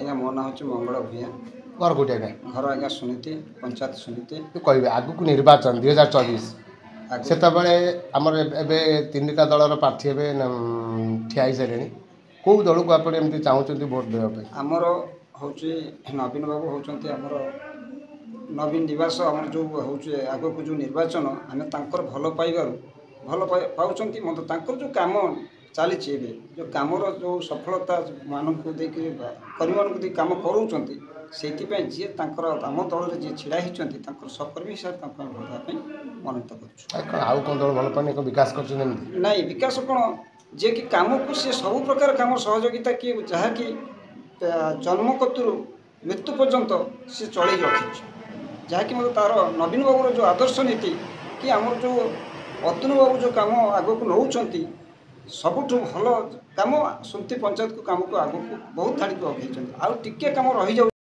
आज्ञा मो ना हूँ मंगल भूया घर कौटी आज्ञा घर आज्ञा सुनीति पंचायत समिति कहे आगक निर्वाचन 2024 से आमर ए तीनटा दलर प्रार्थी ठिया सारे कौ दल को आप चाहते भोट देवाई आमर हूँ नवीन बाबू होती आमर नवीन निवास आम जो हूँ आग को जो निर्वाचन आम तर भल पाइबार भल पाँच मतलब जो कम चली जो कमर जो सफलता मानक कर्मी मानक कम कर से जी आम दल में जी ढड़ा होती सहकर्मी हिसाब से भोट मनोनीत कौन दल भल पाने विकास कर नाई विकास कौन जे कि कम को सी सब प्रकार कम सहयोगिता किए जहाँकि जन्म कतु मृत्यु पर्यंत सी चल रखी जहाँकि मतलब तार नवीन बाबूर जो आदर्श नीति कि आमर जो अतुल बाबू जो कम आग को नौ सबुठ भल कम सुनती पंचायत को कम को आग को बहुत धाड़ी अगई आउ टिके कम रही जाऊ।